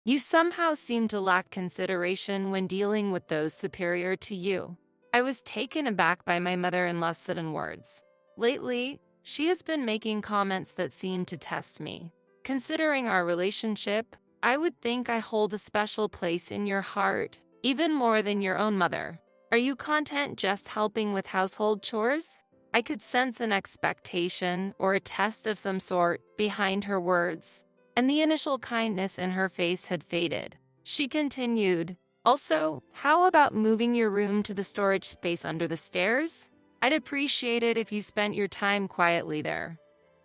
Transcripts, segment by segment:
You somehow seem to lack consideration when dealing with those superior to you. I was taken aback by my mother-in-law's sudden words. Lately, she has been making comments that seem to test me. Considering our relationship, I would think I hold a special place in your heart, even more than your own mother. Are you content just helping with household chores? I could sense an expectation or a test of some sort behind her words, and the initial kindness in her face had faded. She continued, "Also, how about moving your room to the storage space under the stairs? I'd appreciate it if you spent your time quietly there.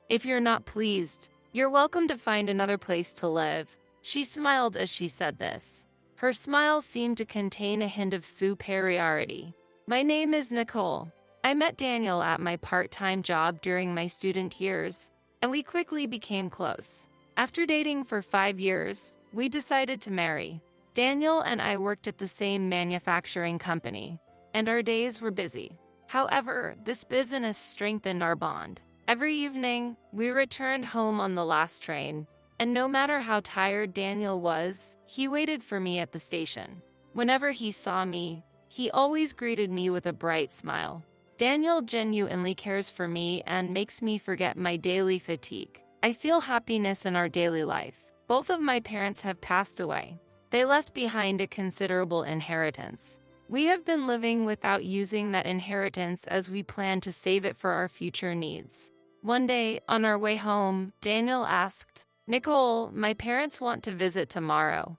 If you're not pleased, you're welcome to find another place to live." She smiled as she said this. Her smile seemed to contain a hint of superiority. "My name is Nicole. I met Daniel at my part-time job during my student years, and we quickly became close. After dating for 5 years, we decided to marry. Daniel and I worked at the same manufacturing company, and our days were busy. However, this business strengthened our bond. Every evening, we returned home on the last train, and no matter how tired Daniel was, he waited for me at the station. Whenever he saw me, he always greeted me with a bright smile. Daniel genuinely cares for me and makes me forget my daily fatigue. I feel happiness in our daily life. Both of my parents have passed away. They left behind a considerable inheritance. We have been living without using that inheritance as we plan to save it for our future needs. One day, on our way home, Daniel asked, 'Nicole, my parents want to visit tomorrow.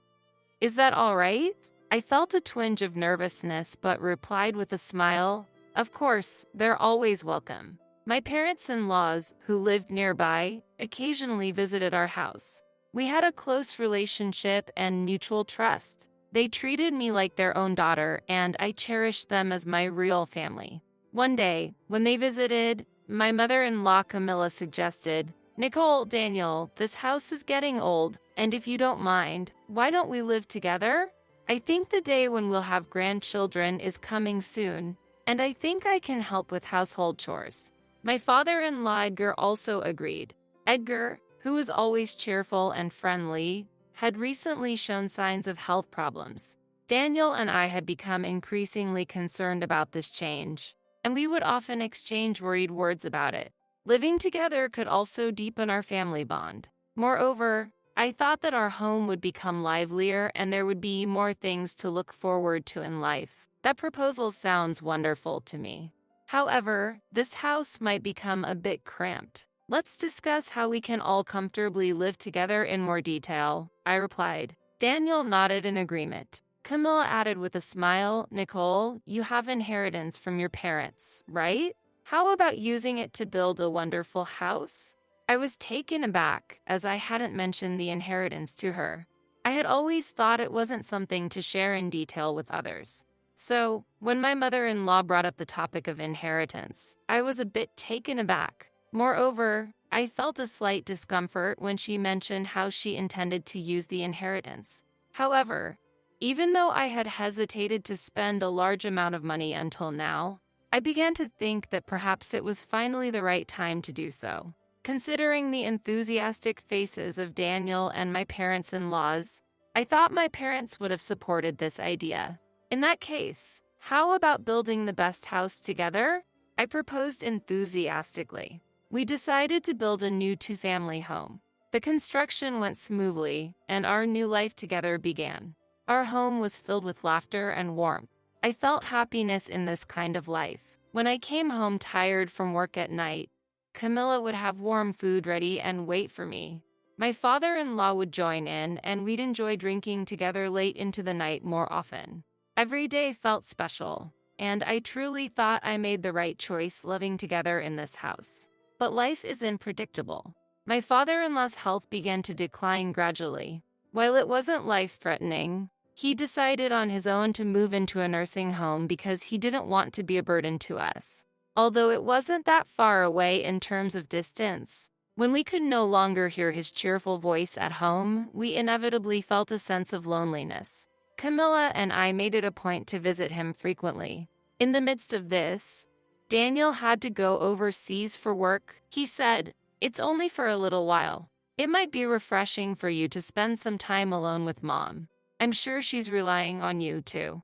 Is that all right?' I felt a twinge of nervousness but replied with a smile, 'Of course, they're always welcome.' My parents-in-laws, who lived nearby, occasionally visited our house. We had a close relationship and mutual trust. They treated me like their own daughter, and I cherished them as my real family. One day, when they visited, my mother-in-law Camilla suggested, 'Nicole, Daniel, this house is getting old, and if you don't mind, why don't we live together? I think the day when we'll have grandchildren is coming soon, and I think I can help with household chores.' My father-in-law Edgar also agreed. Edgar, who was always cheerful and friendly, had recently shown signs of health problems. Daniel and I had become increasingly concerned about this change, and we would often exchange worried words about it. Living together could also deepen our family bond. Moreover, I thought that our home would become livelier and there would be more things to look forward to in life. That proposal sounds wonderful to me. However, this house might become a bit cramped. Let's discuss how we can all comfortably live together in more detail, I replied. Daniel nodded in agreement. Camilla added with a smile, 'Nicole, you have inheritance from your parents, right? How about using it to build a wonderful house?' I was taken aback, as I hadn't mentioned the inheritance to her. I had always thought it wasn't something to share in detail with others. So, when my mother-in-law brought up the topic of inheritance, I was a bit taken aback. Moreover, I felt a slight discomfort when she mentioned how she intended to use the inheritance. However, even though I had hesitated to spend a large amount of money until now, I began to think that perhaps it was finally the right time to do so. Considering the enthusiastic faces of Daniel and my parents-in-laws, I thought my parents would have supported this idea. In that case, how about building the best house together? I proposed enthusiastically. We decided to build a new two-family home. The construction went smoothly, and our new life together began. Our home was filled with laughter and warmth. I felt happiness in this kind of life. When I came home tired from work at night, Camilla would have warm food ready and wait for me. My father-in-law would join in, and we'd enjoy drinking together late into the night more often. Every day felt special, and I truly thought I made the right choice living together in this house. But life is unpredictable. My father-in-law's health began to decline gradually. While it wasn't life-threatening, he decided on his own to move into a nursing home because he didn't want to be a burden to us. Although it wasn't that far away in terms of distance, when we could no longer hear his cheerful voice at home, we inevitably felt a sense of loneliness. Camilla and I made it a point to visit him frequently. In the midst of this, Daniel had to go overseas for work. He said, "It's only for a little while. It might be refreshing for you to spend some time alone with Mom. I'm sure she's relying on you too.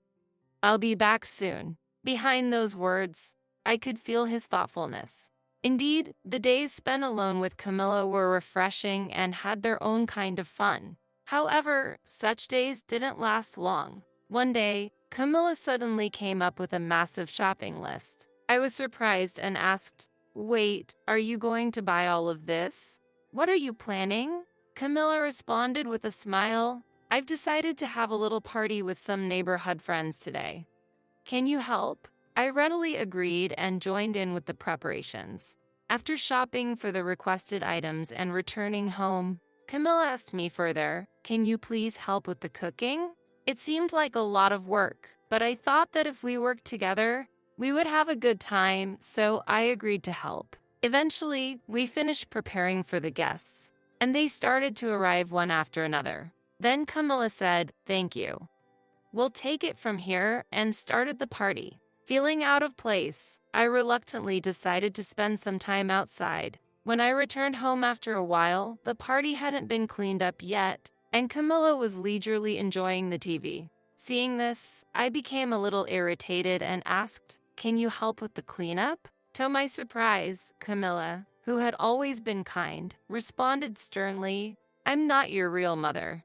I'll be back soon." Behind those words, I could feel his thoughtfulness. Indeed, the days spent alone with Camilla were refreshing and had their own kind of fun. However, such days didn't last long. One day, Camilla suddenly came up with a massive shopping list. I was surprised and asked, "Wait, are you going to buy all of this? What are you planning?" Camilla responded with a smile, "I've decided to have a little party with some neighborhood friends today. Can you help?" I readily agreed and joined in with the preparations. After shopping for the requested items and returning home, Camilla asked me further, "Can you please help with the cooking?" It seemed like a lot of work, but I thought that if we worked together, we would have a good time, so I agreed to help. Eventually, we finished preparing for the guests, and they started to arrive one after another. Then Camilla said, "Thank you. We'll take it from here," and started the party. Feeling out of place, I reluctantly decided to spend some time outside. When I returned home after a while, the party hadn't been cleaned up yet, and Camilla was leisurely enjoying the TV. Seeing this, I became a little irritated and asked, "Can you help with the cleanup?" To my surprise, Camilla, who had always been kind, responded sternly, "I'm not your real mother.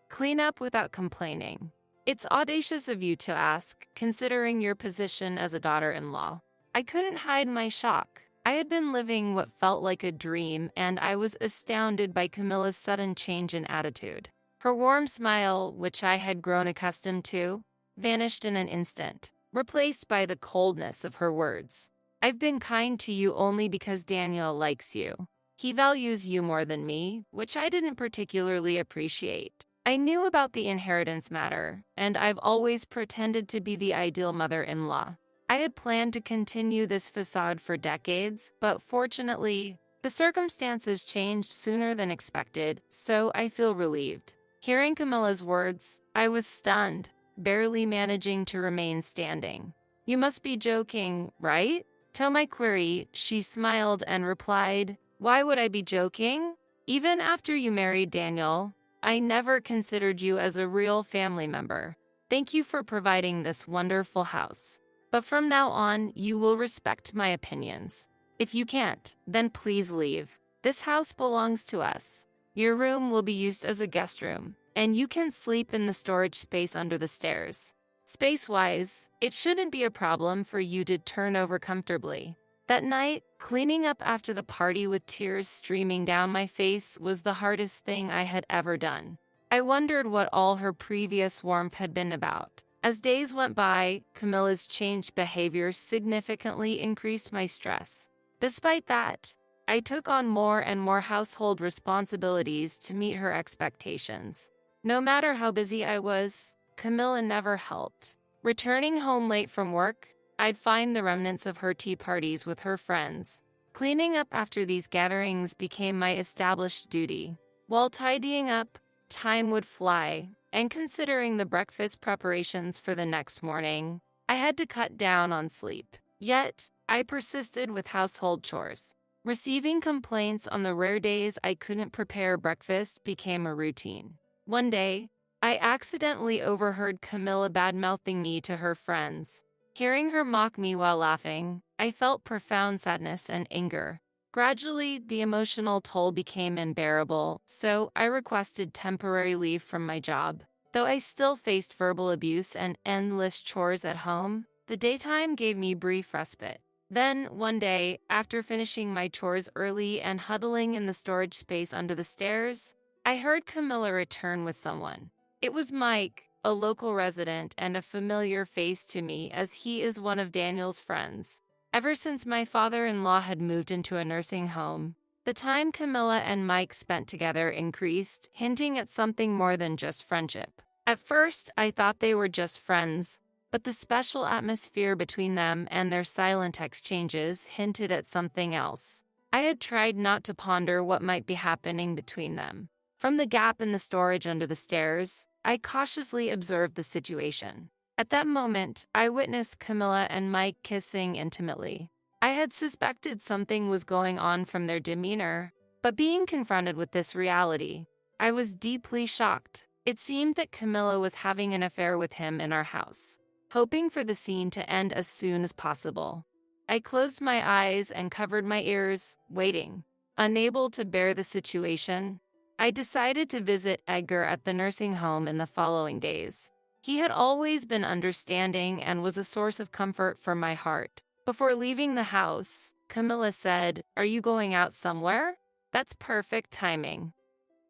Clean up without complaining. It's audacious of you to ask, considering your position as a daughter-in-law." I couldn't hide my shock. I had been living what felt like a dream, and I was astounded by Camilla's sudden change in attitude. Her warm smile, which I had grown accustomed to, vanished in an instant, replaced by the coldness of her words. "I've been kind to you only because Daniel likes you. He values you more than me, which I didn't particularly appreciate. I knew about the inheritance matter, and I've always pretended to be the ideal mother-in-law. I had planned to continue this facade for decades, but fortunately, the circumstances changed sooner than expected, so I feel relieved." Hearing Camilla's words, I was stunned, barely managing to remain standing. "You must be joking, right?" To my query, she smiled and replied, "Why would I be joking? Even after you married Daniel, I never considered you as a real family member. Thank you for providing this wonderful house. But from now on, you will respect my opinions. If you can't, then please leave. This house belongs to us. Your room will be used as a guest room, and you can sleep in the storage space under the stairs. Space-wise, it shouldn't be a problem for you to turn over comfortably." That night, cleaning up after the party with tears streaming down my face was the hardest thing I had ever done. I wondered what all her previous warmth had been about. As days went by, Camilla's changed behavior significantly increased my stress. Despite that, I took on more and more household responsibilities to meet her expectations. No matter how busy I was, Camilla never helped. Returning home late from work, I'd find the remnants of her tea parties with her friends. Cleaning up after these gatherings became my established duty. While tidying up, time would fly, and considering the breakfast preparations for the next morning, I had to cut down on sleep. Yet, I persisted with household chores. Receiving complaints on the rare days I couldn't prepare breakfast became a routine. One day, I accidentally overheard Camilla bad-mouthing me to her friends. Hearing her mock me while laughing, I felt profound sadness and anger. Gradually, the emotional toll became unbearable, so I requested temporary leave from my job. Though I still faced verbal abuse and endless chores at home, the daytime gave me brief respite. Then, one day, after finishing my chores early and huddling in the storage space under the stairs, I heard Camilla return with someone. It was Mike, a local resident and a familiar face to me as he is one of Daniel's friends. Ever since my father-in-law had moved into a nursing home, the time Camilla and Mike spent together increased, hinting at something more than just friendship. At first, I thought they were just friends, but the special atmosphere between them and their silent exchanges hinted at something else. I had tried not to ponder what might be happening between them. From the gap in the storage under the stairs, I cautiously observed the situation. At that moment, I witnessed Camilla and Mike kissing intimately. I had suspected something was going on from their demeanor, But being confronted with this reality, I was deeply shocked. It seemed that Camilla was having an affair with him in our house. Hoping for the scene to end as soon as possible, I closed my eyes and covered my ears, waiting. Unable to bear the situation, I decided to visit Edgar at the nursing home in the following days. He had always been understanding and was a source of comfort for my heart. Before leaving the house, Camilla said, "Are you going out somewhere? That's perfect timing.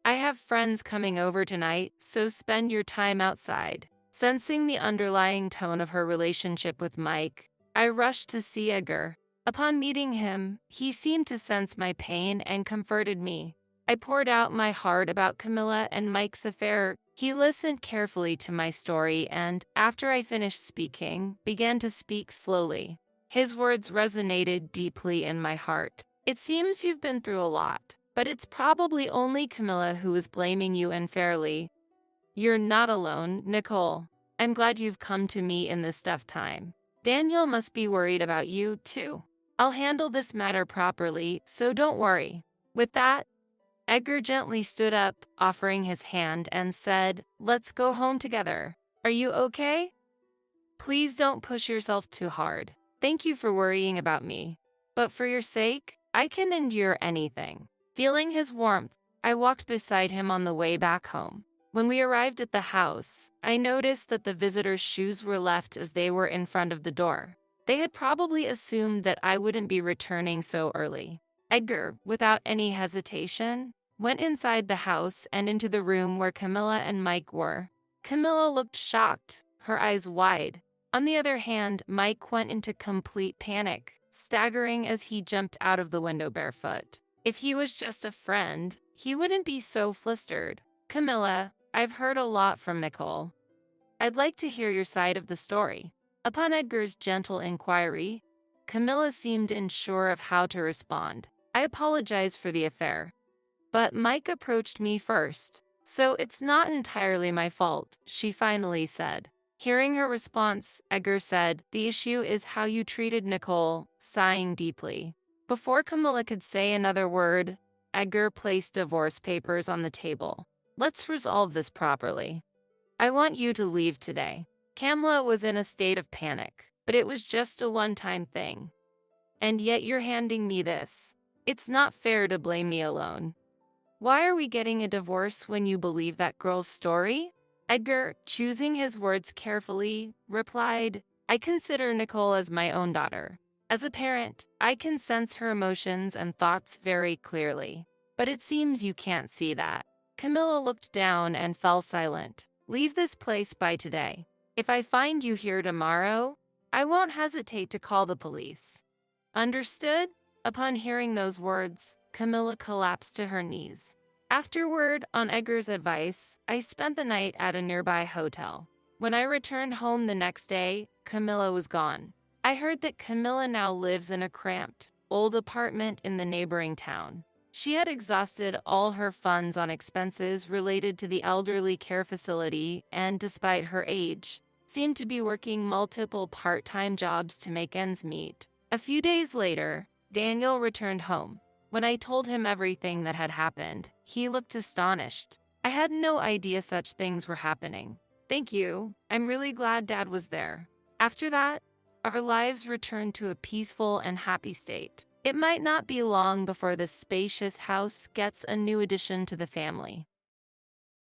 I have friends coming over tonight, so spend your time outside." Sensing the underlying tone of her relationship with Mike, I rushed to see Edgar. Upon meeting him, he seemed to sense my pain and comforted me. I poured out my heart about Camilla and Mike's affair. He listened carefully to my story and, after I finished speaking, began to speak slowly. His words resonated deeply in my heart. "It seems you've been through a lot, but it's probably only Camilla who is blaming you unfairly. You're not alone, Nicole. I'm glad you've come to me in this tough time. Daniel must be worried about you, too. I'll handle this matter properly, so don't worry." With that, Edgar gently stood up, offering his hand, and said, "Let's go home together. Are you okay? Please don't push yourself too hard. Thank you for worrying about me. But for your sake, I can endure anything." Feeling his warmth, I walked beside him on the way back home. When we arrived at the house, I noticed that the visitors' shoes were left as they were in front of the door. They had probably assumed that I wouldn't be returning so early. Edgar, without any hesitation, went inside the house and into the room where Camilla and Mike were. Camilla looked shocked, her eyes wide. On the other hand, Mike went into complete panic, staggering as he jumped out of the window barefoot. If he was just a friend, he wouldn't be so flustered. "Camilla, I've heard a lot from Nicole. I'd like to hear your side of the story." Upon Edgar's gentle inquiry, Camilla seemed unsure of how to respond. I apologized for the affair, but Mike approached me first, so it's not entirely my fault, she finally said. Hearing her response, Edgar said, "The issue is how you treated Nicole," sighing deeply. Before Camilla could say another word, Edgar placed divorce papers on the table. "Let's resolve this properly. I want you to leave today." Camilla was in a state of panic, but it was just a one-time thing. "And yet you're handing me this. It's not fair to blame me alone. Why are we getting a divorce when you believe that girl's story?" Edgar, choosing his words carefully, replied, "I consider Nicole as my own daughter. As a parent, I can sense her emotions and thoughts very clearly. But it seems you can't see that." Camilla looked down and fell silent. "Leave this place by today. If I find you here tomorrow, I won't hesitate to call the police. Understood?" Upon hearing those words, Camilla collapsed to her knees. Afterward, on Edgar's advice, I spent the night at a nearby hotel. When I returned home the next day, Camilla was gone. I heard that Camilla now lives in a cramped, old apartment in the neighboring town. She had exhausted all her funds on expenses related to the elderly care facility and, despite her age, seemed to be working multiple part-time jobs to make ends meet. A few days later, Daniel returned home. When I told him everything that had happened, he looked astonished. I had no idea such things were happening. "Thank you. I'm really glad Dad was there." After that, our lives returned to a peaceful and happy state. It might not be long before this spacious house gets a new addition to the family.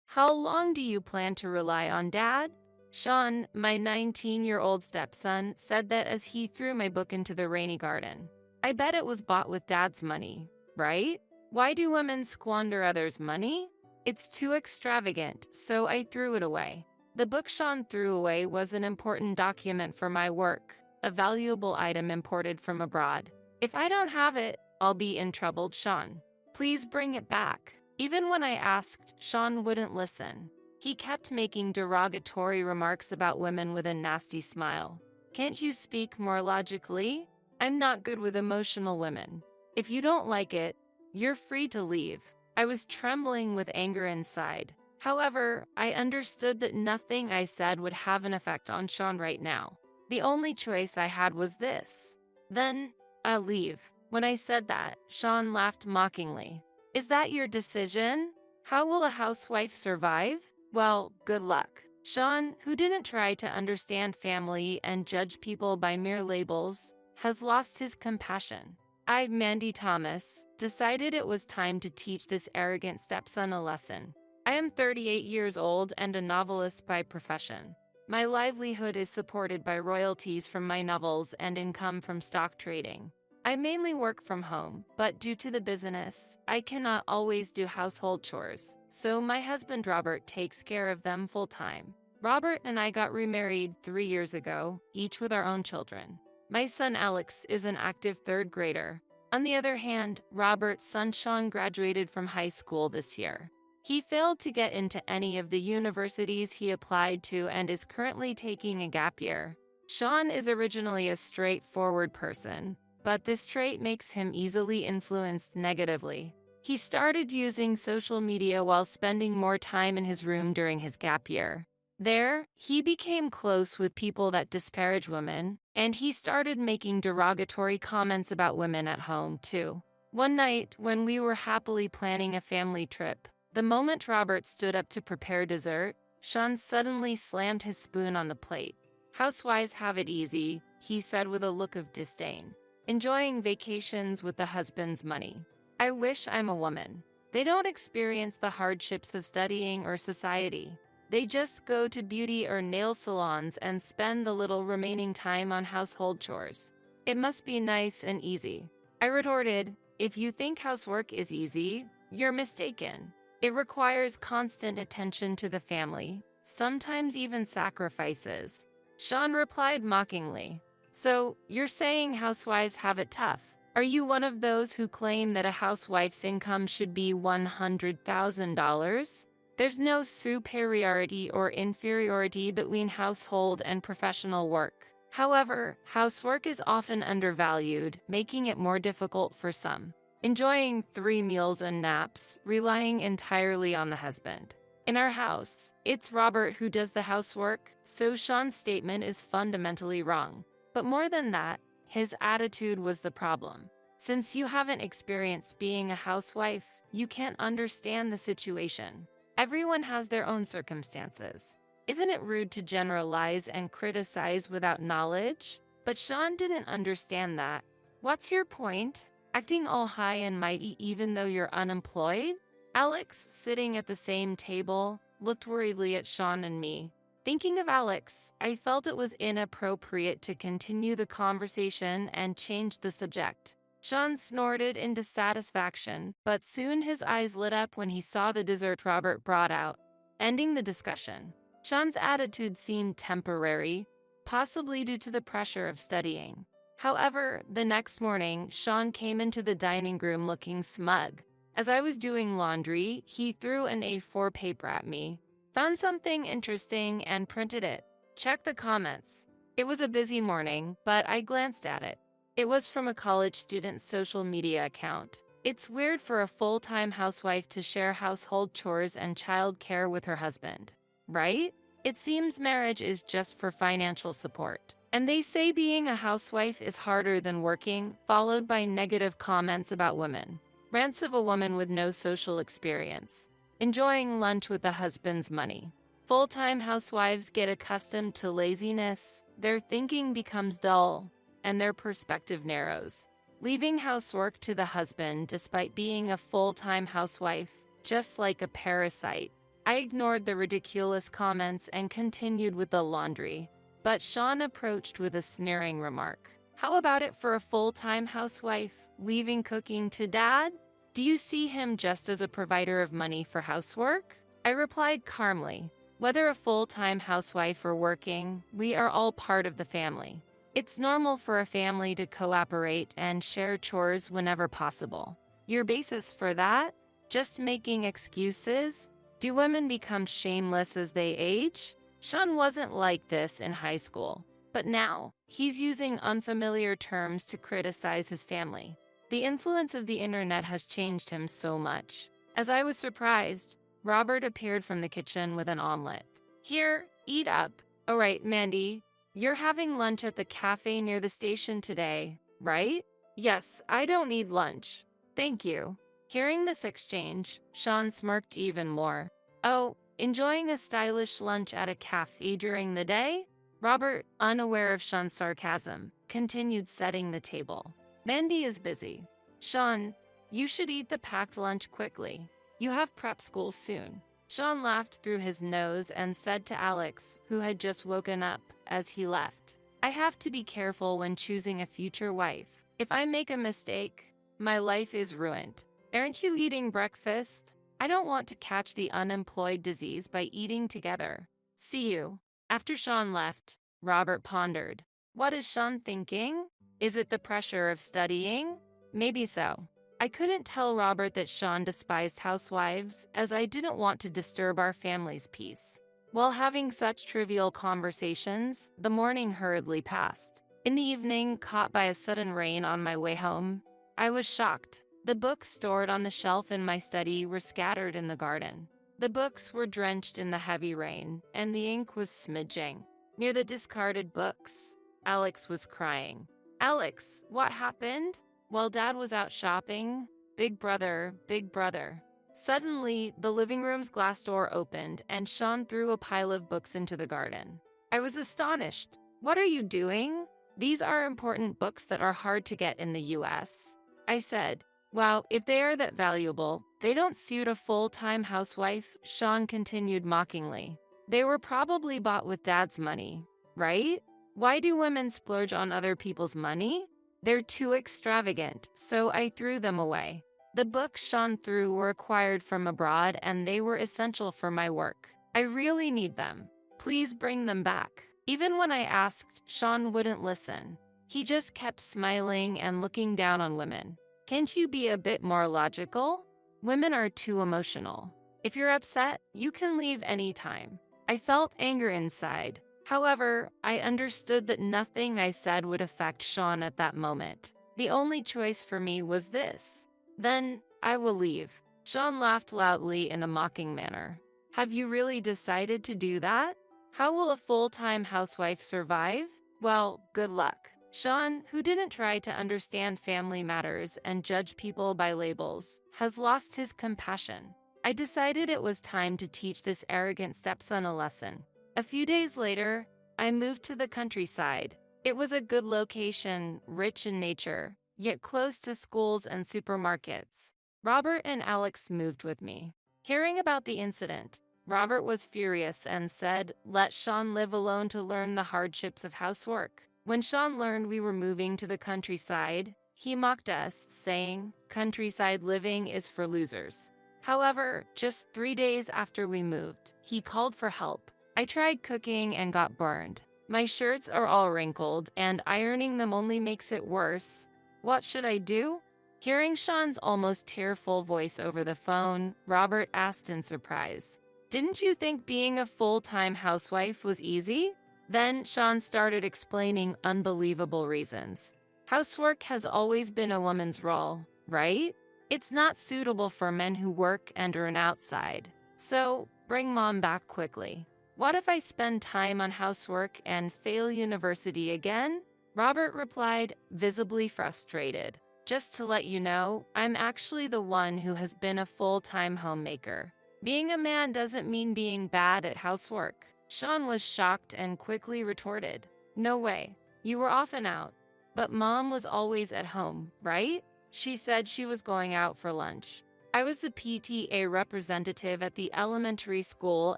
How long do you plan to rely on Dad? Sean, my 19-year-old stepson, said that as he threw my book into the rainy garden. "I bet it was bought with Dad's money, right? Why do women squander others' money? It's too extravagant, so I threw it away." The book Sean threw away was an important document for my work, a valuable item imported from abroad. "If I don't have it, I'll be in trouble, Sean. Please bring it back." Even when I asked, Sean wouldn't listen. He kept making derogatory remarks about women with a nasty smile. "Can't you speak more logically? I'm not good with emotional women. If you don't like it, you're free to leave." I was trembling with anger inside. However, I understood that nothing I said would have an effect on Sean right now. The only choice I had was this. "Then, I'll leave." When I said that, Sean laughed mockingly. Is that your decision? How will a housewife survive? Well, good luck. Sean, who didn't try to understand family and judge people by mere labels, has lost his compassion. I, Mandy Thomas, decided it was time to teach this arrogant stepson a lesson. I am 38 years old and a novelist by profession. My livelihood is supported by royalties from my novels and income from stock trading. I mainly work from home, but due to the business, I cannot always do household chores, so my husband Robert takes care of them full-time. Robert and I got remarried 3 years ago, each with our own children. My son Alex is an active third grader. On the other hand, Robert's son Sean graduated from high school this year. He failed to get into any of the universities he applied to and is currently taking a gap year. Sean is originally a straightforward person, but this trait makes him easily influenced negatively. He started using social media while spending more time in his room during his gap year. There, he became close with people that disparage women, and he started making derogatory comments about women at home, too. One night, when we were happily planning a family trip, the moment Robert stood up to prepare dessert, Sean suddenly slammed his spoon on the plate. "Housewives have it easy," he said with a look of disdain. "Enjoying vacations with the husband's money. I wish I'm a woman. They don't experience the hardships of studying or society. They just go to beauty or nail salons and spend the little remaining time on household chores. It must be nice and easy." I retorted, "If you think housework is easy, you're mistaken. It requires constant attention to the family, sometimes even sacrifices." Sean replied mockingly, "So, you're saying housewives have it tough? Are you one of those who claim that a housewife's income should be $100,000? There's no superiority or inferiority between household and professional work. However, housework is often undervalued, making it more difficult for some. Enjoying 3 meals and naps, relying entirely on the husband. In our house, it's Robert who does the housework, so Sean's statement is fundamentally wrong. But more than that, his attitude was the problem. Since you haven't experienced being a housewife, you can't understand the situation. Everyone has their own circumstances. Isn't it rude to generalize and criticize without knowledge? But Sean didn't understand that. What's your point? Acting all high and mighty even though you're unemployed? Alex, sitting at the same table, looked worriedly at Sean and me. Thinking of Alex, I felt it was inappropriate to continue the conversation and change the subject. Sean snorted in dissatisfaction, but soon his eyes lit up when he saw the dessert Robert brought out, ending the discussion. Sean's attitude seemed temporary, possibly due to the pressure of studying. However, the next morning, Sean came into the dining room looking smug. As I was doing laundry, he threw an A4 paper at me, found something interesting, and printed it. Check the comments. It was a busy morning, but I glanced at it. It was from a college student's social media account. It's weird for a full-time housewife to share household chores and childcare with her husband, right? It seems marriage is just for financial support. And they say being a housewife is harder than working, followed by negative comments about women. Rants of a woman with no social experience. Enjoying lunch with the husband's money. Full-time housewives get accustomed to laziness, their thinking becomes dull, and their perspective narrows. Leaving housework to the husband despite being a full-time housewife, just like a parasite. I ignored the ridiculous comments and continued with the laundry. But Sean approached with a sneering remark. "How about it for a full-time housewife, leaving cooking to dad? Do you see him just as a provider of money for housework?" I replied calmly, "Whether a full-time housewife or working, we are all part of the family. It's normal for a family to cooperate and share chores whenever possible. Your basis for that? Just making excuses? Do women become shameless as they age?" Sean wasn't like this in high school, but now he's using unfamiliar terms to criticize his family. The influence of the internet has changed him so much. As I was surprised, Robert appeared from the kitchen with an omelet. "Here, eat up. All right, Mandy, you're having lunch at the cafe near the station today, right?" "Yes, I don't need lunch. Thank you." Hearing this exchange, Sean smirked even more. Oh, enjoying a stylish lunch at a cafe during the day? Robert, unaware of Sean's sarcasm, continued setting the table. Mandy is busy. Sean, you should eat the packed lunch quickly. You have prep school soon. Sean laughed through his nose and said to Alex, who had just woken up, as he left, I have to be careful when choosing a future wife. If I make a mistake, my life is ruined. Aren't you eating breakfast? I don't want to catch the unemployed disease by eating together. See you. After Sean left, Robert pondered. What is Sean thinking? Is it the pressure of studying? Maybe so. I couldn't tell Robert that Sean despised housewives, as I didn't want to disturb our family's peace. While having such trivial conversations, the morning hurriedly passed. In the evening, caught by a sudden rain on my way home, I was shocked. The books stored on the shelf in my study were scattered in the garden. The books were drenched in the heavy rain, and the ink was smidging. Near the discarded books, Alex was crying. Alex, what happened? While Dad was out shopping, big brother, big brother. Suddenly, the living room's glass door opened and Sean threw a pile of books into the garden. I was astonished. What are you doing? These are important books that are hard to get in the US. I said, wow, if they are that valuable, they don't suit a full-time housewife, Sean continued mockingly. They were probably bought with Dad's money, right? Why do women splurge on other people's money? They're too extravagant, so I threw them away. The books Sean threw were acquired from abroad and they were essential for my work. I really need them. Please bring them back. Even when I asked, Sean wouldn't listen. He just kept smiling and looking down on women. Can't you be a bit more logical? Women are too emotional. If you're upset, you can leave anytime. I felt anger inside. However, I understood that nothing I said would affect Sean at that moment. The only choice for me was this. Then, I will leave. Sean laughed loudly in a mocking manner. Have you really decided to do that? How will a full-time housewife survive? Well, good luck. Sean, who didn't try to understand family matters and judge people by labels, has lost his compassion. I decided it was time to teach this arrogant stepson a lesson. A few days later, I moved to the countryside. It was a good location, rich in nature, yet close to schools and supermarkets. Robert and Alex moved with me. Hearing about the incident, Robert was furious and said, let Sean live alone to learn the hardships of housework. When Sean learned we were moving to the countryside, he mocked us, saying, countryside living is for losers. However, just 3 days after we moved, he called for help. I tried cooking and got burned. My shirts are all wrinkled, and ironing them only makes it worse. What should I do? Hearing Sean's almost tearful voice over the phone, Robert asked in surprise, didn't you think being a full-time housewife was easy? Then Sean started explaining unbelievable reasons. Housework has always been a woman's role, right? It's not suitable for men who work and earn outside. So, bring mom back quickly. What if I spend time on housework and fail university again? Robert replied, visibly frustrated. Just to let you know, I'm actually the one who has been a full-time homemaker. Being a man doesn't mean being bad at housework. Sean was shocked and quickly retorted, no way. You were often out. But mom was always at home, right? She said she was going out for lunch. I was the PTA representative at the elementary school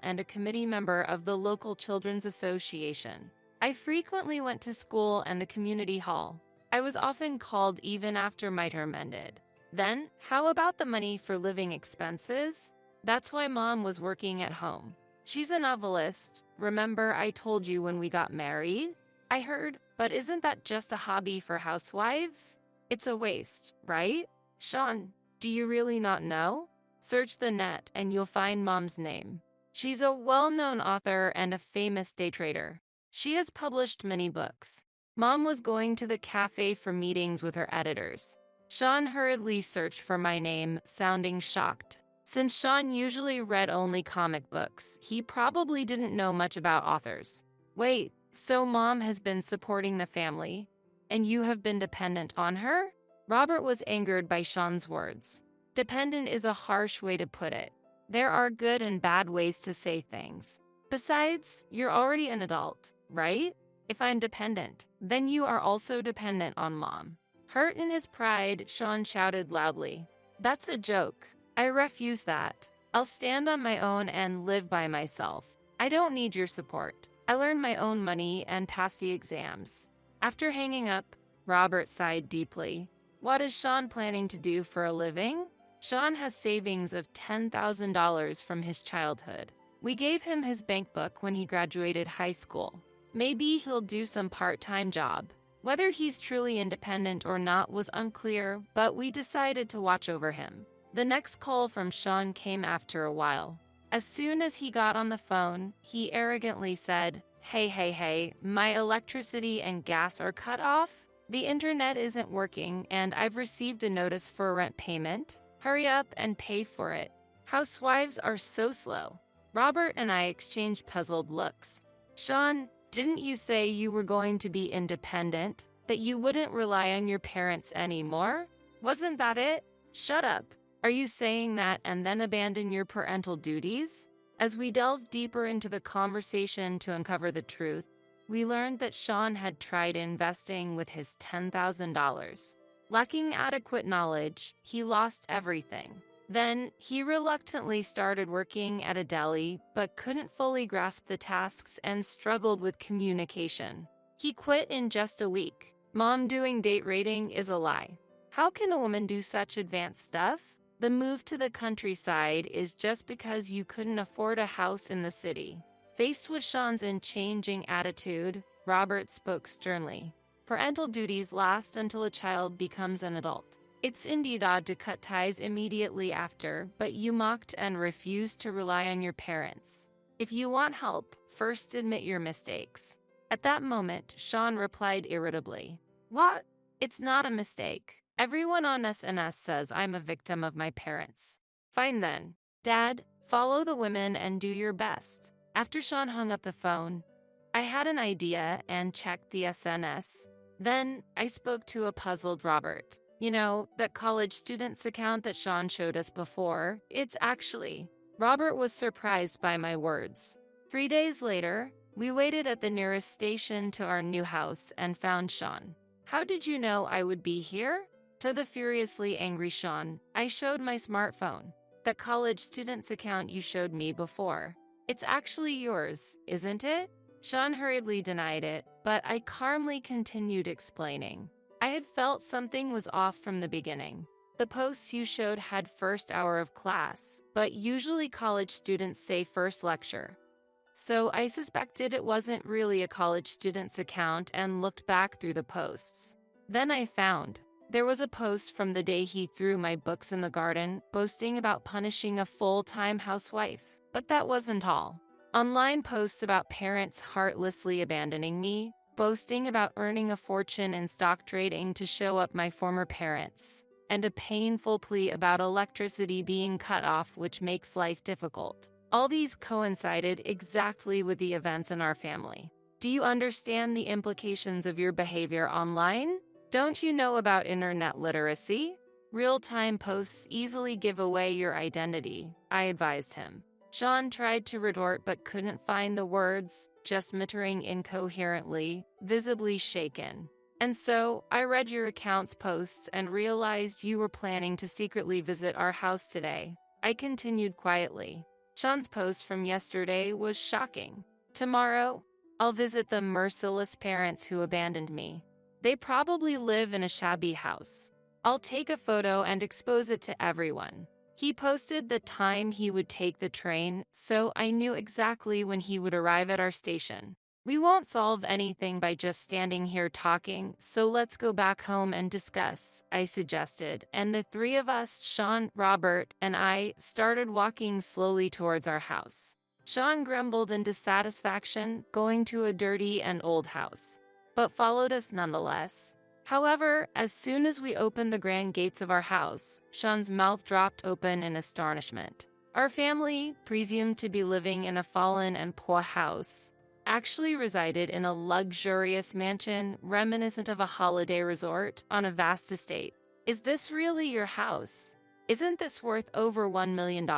and a committee member of the local children's association. I frequently went to school and the community hall. I was often called even after my term ended. Then, how about the money for living expenses? That's why mom was working at home. She's a novelist. Remember I told you when we got married? I heard, but isn't that just a hobby for housewives? It's a waste, right? Sean, do you really not know? Search the net and you'll find mom's name. She's a well-known author and a famous day trader. She has published many books. Mom was going to the cafe for meetings with her editors. Sean hurriedly searched for my name, sounding shocked. Since Sean usually read only comic books, he probably didn't know much about authors. Wait, so mom has been supporting the family, and you have been dependent on her? Robert was angered by Sean's words. Dependent is a harsh way to put it. There are good and bad ways to say things. Besides, you're already an adult, right? If I'm dependent, then you are also dependent on mom. Hurt in his pride, Sean shouted loudly. That's a joke. I refuse that. I'll stand on my own and live by myself. I don't need your support. I learned my own money and passed the exams. After hanging up, Robert sighed deeply. What is Sean planning to do for a living? Sean has savings of $10,000 from his childhood. We gave him his bank book when he graduated high school. Maybe he'll do some part-time job. Whether he's truly independent or not was unclear, but we decided to watch over him. The next call from Sean came after a while. As soon as he got on the phone, he arrogantly said, Hey, my electricity and gas are cut off. The internet isn't working and I've received a notice for a rent payment. Hurry up and pay for it. Housewives are so slow. Robert and I exchanged puzzled looks. Sean, didn't you say you were going to be independent? That you wouldn't rely on your parents anymore? Wasn't that it? Shut up. Are you saying that and then abandon your parental duties? As we delved deeper into the conversation to uncover the truth, we learned that Sean had tried investing with his $10,000. Lacking adequate knowledge, he lost everything. Then, he reluctantly started working at a deli, but couldn't fully grasp the tasks and struggled with communication. He quit in just a week. Mom doing date rating is a lie. How can a woman do such advanced stuff? The move to the countryside is just because you couldn't afford a house in the city. Faced with Sean's unchanging attitude, Robert spoke sternly. Parental duties last until a child becomes an adult. It's indeed odd to cut ties immediately after, but you mocked and refused to rely on your parents. If you want help, first admit your mistakes. At that moment, Sean replied irritably. What? It's not a mistake. Everyone on SNS says I'm a victim of my parents. Fine then. Dad, follow the women and do your best. After Sean hung up the phone, I had an idea and checked the SNS. Then, I spoke to a puzzled Robert. You know, that college students account that Sean showed us before, it's actually. Robert was surprised by my words. 3 days later, we waited at the nearest station to our new house and found Sean. How did you know I would be here? To the furiously angry Sean, I showed my smartphone. That college students account you showed me before. It's actually yours, isn't it? Sean hurriedly denied it, but I calmly continued explaining. I had felt something was off from the beginning. The posts you showed had first hour of class, but usually college students say first lecture. So I suspected it wasn't really a college student's account and looked back through the posts. Then I found there was a post from the day he threw my books in the garden, boasting about punishing a full-time housewife. But that wasn't all. Online posts about parents heartlessly abandoning me, boasting about earning a fortune in stock trading to show up my former parents, and a painful plea about electricity being cut off, which makes life difficult. All these coincided exactly with the events in our family. Do you understand the implications of your behavior online? Don't you know about internet literacy? Real-time posts easily give away your identity, I advised him. Sean tried to retort but couldn't find the words, just muttering incoherently, visibly shaken. And so, I read your account's posts and realized you were planning to secretly visit our house today. I continued quietly. Sean's post from yesterday was shocking. Tomorrow, I'll visit the merciless parents who abandoned me. They probably live in a shabby house. I'll take a photo and expose it to everyone. He posted the time he would take the train, so I knew exactly when he would arrive at our station. We won't solve anything by just standing here talking, so let's go back home and discuss, I suggested, and the three of us, Sean, Robert, and I, started walking slowly towards our house. Sean grumbled in dissatisfaction, going to a dirty and old house, but followed us nonetheless. However, as soon as we opened the grand gates of our house, Sean's mouth dropped open in astonishment. Our family, presumed to be living in a fallen and poor house, actually resided in a luxurious mansion reminiscent of a holiday resort on a vast estate. Is this really your house? Isn't this worth over $1 million?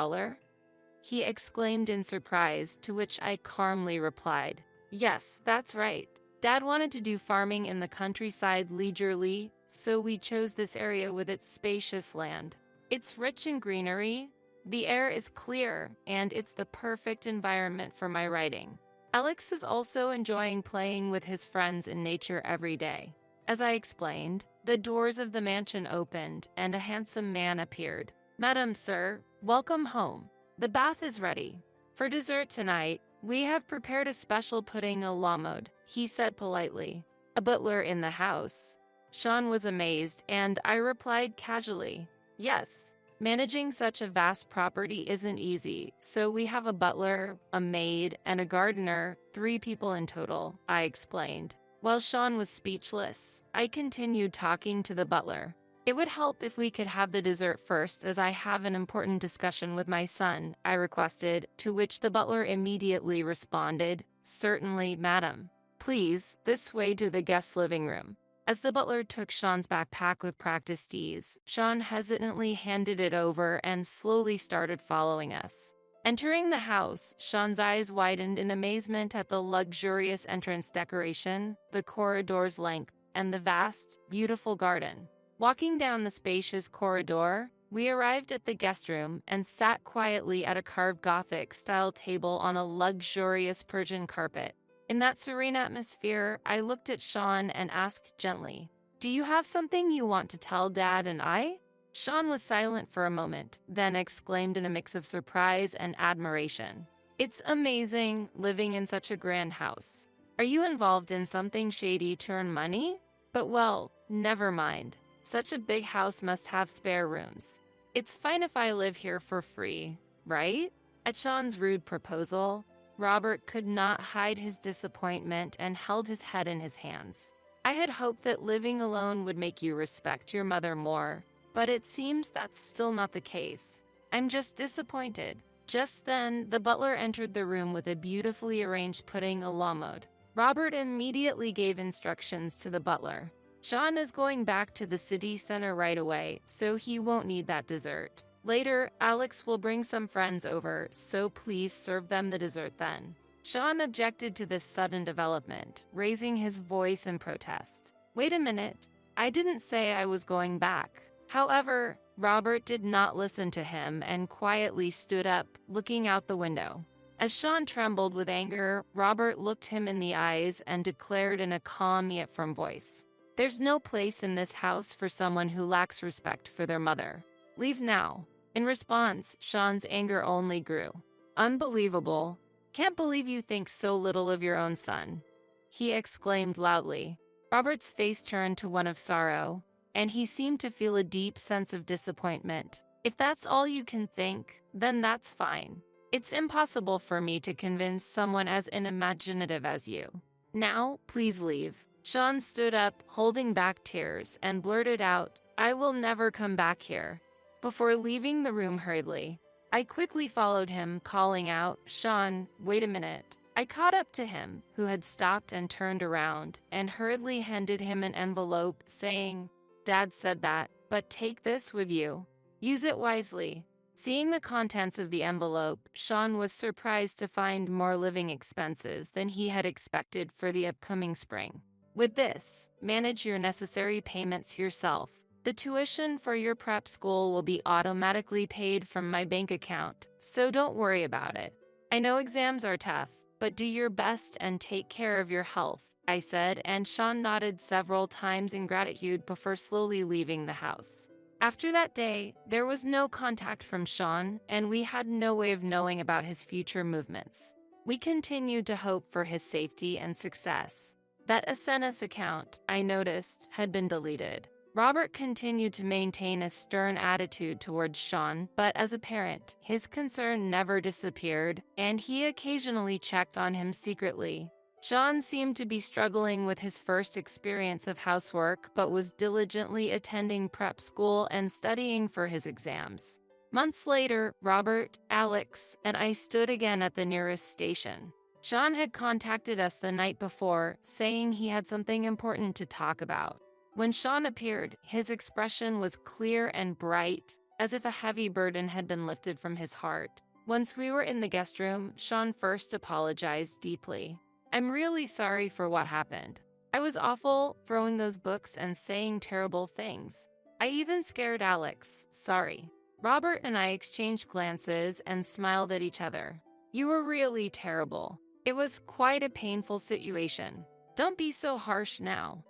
He exclaimed in surprise, to which I calmly replied, "Yes, that's right. Dad wanted to do farming in the countryside leisurely, so we chose this area with its spacious land. It's rich in greenery, the air is clear, and it's the perfect environment for my writing. Alex is also enjoying playing with his friends in nature every day." As I explained, the doors of the mansion opened and a handsome man appeared. "Madam, sir, welcome home. The bath is ready. For dessert tonight, we have prepared a special pudding a la mode," he said politely. "A butler in the house?" Sean was amazed, and I replied casually, "Yes. Managing such a vast property isn't easy, so we have a butler, a maid, and a gardener, 3 people in total," I explained. While Sean was speechless, I continued talking to the butler. "It would help if we could have the dessert first, as I have an important discussion with my son," I requested, to which the butler immediately responded, "Certainly, madam. Please, this way to the guest living room." As the butler took Sean's backpack with practiced ease, Sean hesitantly handed it over and slowly started following us. Entering the house, Sean's eyes widened in amazement at the luxurious entrance decoration, the corridor's length, and the vast, beautiful garden. Walking down the spacious corridor, we arrived at the guest room and sat quietly at a carved Gothic-style table on a luxurious Persian carpet. In that serene atmosphere, I looked at Sean and asked gently, "Do you have something you want to tell Dad and I?" Sean was silent for a moment, then exclaimed in a mix of surprise and admiration, "It's amazing living in such a grand house. Are you involved in something shady to earn money? But well, never mind. Such a big house must have spare rooms. It's fine if I live here for free, right?" At Sean's rude proposal, Robert could not hide his disappointment and held his head in his hands. "I had hoped that living alone would make you respect your mother more, but it seems that's still not the case. I'm just disappointed." Just then, the butler entered the room with a beautifully arranged pudding a la mode. Robert immediately gave instructions to the butler. "Sean is going back to the city center right away, so he won't need that dessert. Later, Alex will bring some friends over, so please serve them the dessert then." Sean objected to this sudden development, raising his voice in protest. "Wait a minute, I didn't say I was going back." However, Robert did not listen to him and quietly stood up, looking out the window. As Sean trembled with anger, Robert looked him in the eyes and declared in a calm yet firm voice, "There's no place in this house for someone who lacks respect for their mother. Leave now." In response, Sean's anger only grew. "Unbelievable. Can't believe you think so little of your own son," he exclaimed loudly. Robert's face turned to one of sorrow, and he seemed to feel a deep sense of disappointment. "If that's all you can think, then that's fine. It's impossible for me to convince someone as unimaginative as you. Now, please leave." Sean stood up, holding back tears, and blurted out, "I will never come back here," before leaving the room hurriedly. I quickly followed him, calling out, "Sean, wait a minute." I caught up to him, who had stopped and turned around, and hurriedly handed him an envelope, saying, "Dad said that, but take this with you. Use it wisely." Seeing the contents of the envelope, Sean was surprised to find more living expenses than he had expected for the upcoming spring. "With this, manage your necessary payments yourself. The tuition for your prep school will be automatically paid from my bank account, so don't worry about it. I know exams are tough, but do your best and take care of your health," I said, and Sean nodded several times in gratitude before slowly leaving the house. After that day, there was no contact from Sean, and we had no way of knowing about his future movements. We continued to hope for his safety and success. That SNS account, I noticed, had been deleted. Robert continued to maintain a stern attitude towards Sean, but as a parent, his concern never disappeared, and he occasionally checked on him secretly. Sean seemed to be struggling with his first experience of housework, but was diligently attending prep school and studying for his exams. Months later, Robert, Alex, and I stood again at the nearest station. Sean had contacted us the night before, saying he had something important to talk about. When Sean appeared, his expression was clear and bright, as if a heavy burden had been lifted from his heart. Once we were in the guest room, Sean first apologized deeply. "I'm really sorry for what happened. I was awful, throwing those books and saying terrible things. I even scared Alex. Sorry." Robert and I exchanged glances and smiled at each other. "You were really terrible. It was quite a painful situation. Don't be so harsh now,"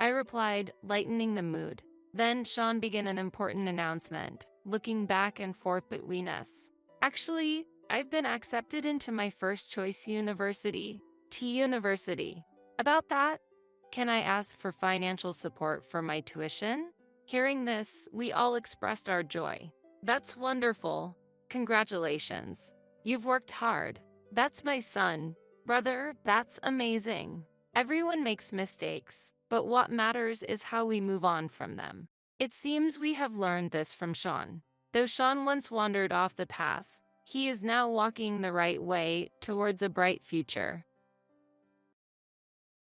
I replied, lightening the mood. Then Sean began an important announcement, looking back and forth between us. "Actually, I've been accepted into my first choice university, T University. About that, can I ask for financial support for my tuition?" Hearing this, we all expressed our joy. "That's wonderful. Congratulations. You've worked hard." "That's my son. Brother, that's amazing." Everyone makes mistakes, but what matters is how we move on from them. It seems we have learned this from Sean. Though Sean once wandered off the path, he is now walking the right way towards a bright future.